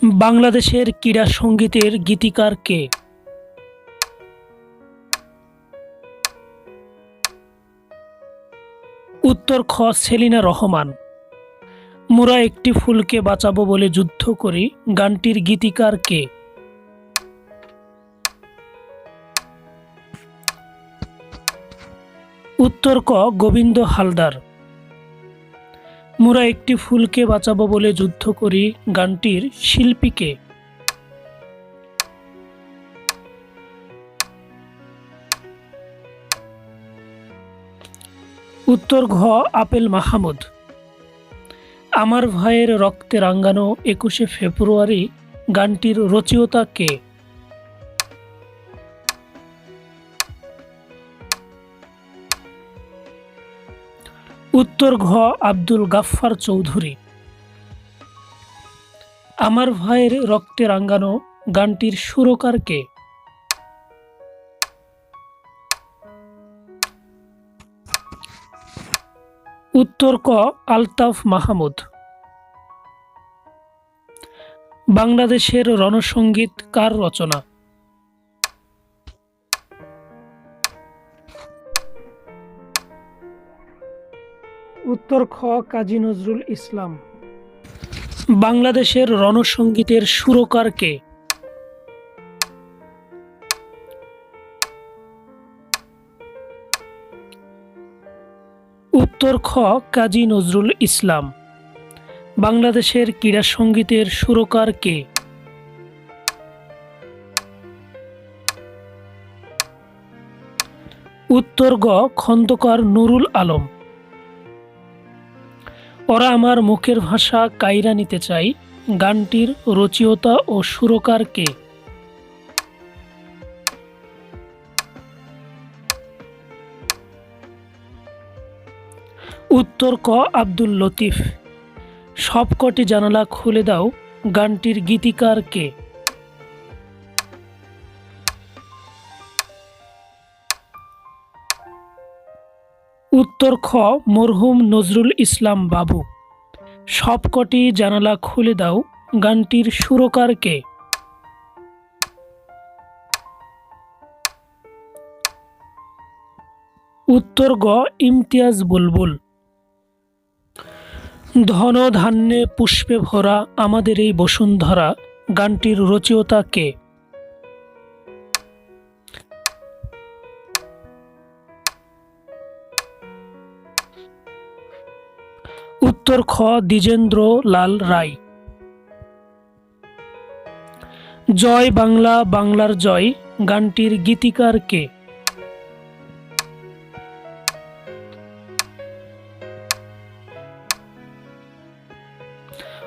বাংলাদেশের ক্রীড়া সঙ্গীতের গীতিকার কে? উত্তর খ সেলিনা রহমান। মোরা একটি ফুলকে বাঁচাবো বলে যুদ্ধ করি গানটির গীতিকার কে? উত্তর ক গোবিন্দ হালদার। মোরা একটি ফুলকে বাঁচাবো বলে যুদ্ধ করি গানটির শিল্পী কে? উত্তর ঘ আপেল মাহমুদ। আমার ভাইয়ের রক্তে রাঙ্গানো ২১শে ফেব্রুয়ারি গানটির রচয়িতা কে? উত্তর ঘ আব্দুল গাফফার চৌধুরী। আমার ভাইয়ের রক্তে রাঙ্গানো গানটির সুরকার কে? উত্তর ক আলতাফ মাহমুদ। বাংলাদেশের রণসঙ্গীত কার রচনা? উত্তর খ কাজী নজরুল ইসলাম। বাংলাদেশের রণসঙ্গীতের সুরকার কে? উত্তর খ কাজী নজরুল ইসলাম। বাংলাদেশের ক্রীড়া সঙ্গীতের সুরকার কে? উত্তর গ খন্দকার নুরুল আলম। ওরা আমার মুখের ভাষা কাইরা নিতে চাই গানটির রচয়িতা ও সুরকার কে? উত্তর ক আব্দুল লতিফ। সবকটি জানালা খুলে দাও গানটির গীতিকার কে? উত্তর খ মরহুম নজরুল ইসলাম বাবু। সবকটি জানালা খুলে দাও গানটির সুরকার কে? উত্তর গ ইমতিয়াজ বুলবুল। ধন ধান্যে পুষ্পে ভরা আমাদের এই বসুন্ধরা গানটির রচয়িতা কে? উত্তর খ দ্বিজেন্দ্র লাল রায়। জয় বাংলা বাংলার জয় গানটির গীতিকার কে?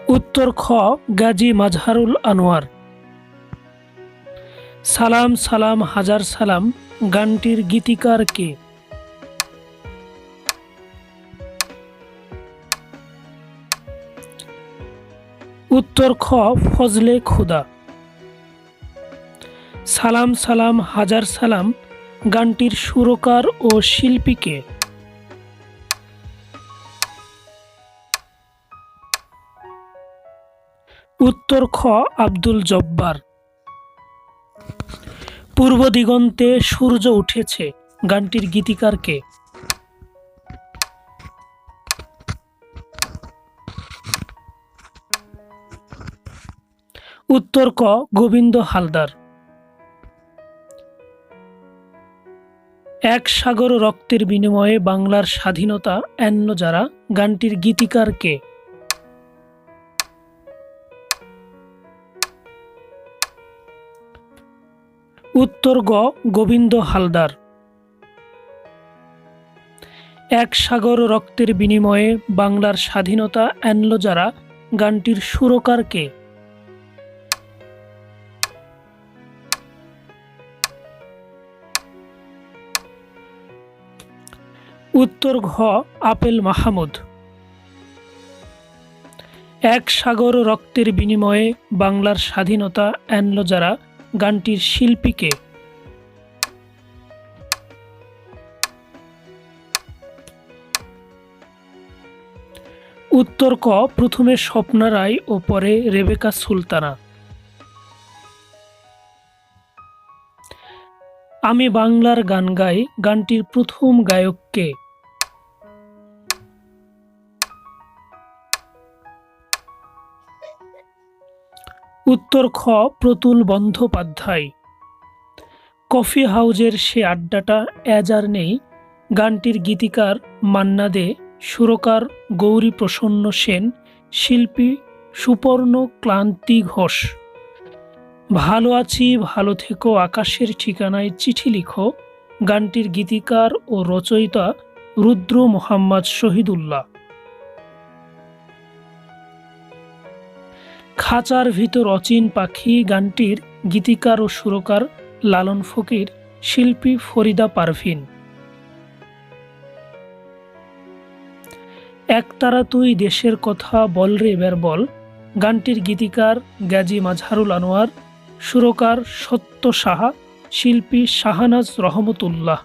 উত্তর খ গাজী মাজহারুল আনোয়ার। সালাম সালাম হাজার সালাম গানটির গীতিকার কে? উত্তর খ ফজলে খুদা। সালাম সালাম হাজার সালাম গানটির সুরকার ও শিল্পী কে? উত্তর খ আব্দুল জব্বার। পূর্ব দিগন্তে সূর্য উঠেছে গানটির গীতিকার কে? উত্তর ক গোবিন্দ হালদার। এক সাগর রক্তের বিনিময়ে বাংলার স্বাধীনতা এন্ন যারা গানটির গীতিকার কে? উত্তর গ গোবিন্দ হালদার। এক সাগর রক্তের বিনিময়ে বাংলার স্বাধীনতা এনল যারা গানটির সুরকার কে? উত্তর ঘ আপেল মাহমুদ। এক সাগর রক্তের বিনিময়ে বাংলার স্বাধীনতা এনল যারা গানটির শিল্পী কে? উত্তর ক প্রথমে স্বপ্না রায় ও পরে রেবেকা সুলতানা। আমি বাংলার গান গাই গানটির প্রথম গায়ক কে? উত্তর খ প্রতুল বন্দ্যোপাধ্যায়। কফি হাউজের সে আড্ডাটা আজ আর নেই গানটির গীতিকার মান্না দে, সুরকার গৌরী প্রসন্ন সেন, শিল্পী সুপর্ণ ক্লান্তি ঘোষ। ভালো আছি ভালো থেকো আকাশের ঠিকানায় চিঠি লিখো গানটির গীতিকার ও রচয়িতা রুদ্র মোহাম্মদ শহীদুল্লাহ। খাঁচার ভিতর অচিন পাখি গানটির গীতিকার ও সুরকার লালন ফকির, শিল্পী ফরিদা পারভিন। একতারা তুই দেশের কথা বল রে এবার বল গানটির গীতিকার গাজী মাজহারুল আনোয়ার, সুরকার সত্য সাহা, শিল্পী শাহনাজ রহমতুল্লাহ।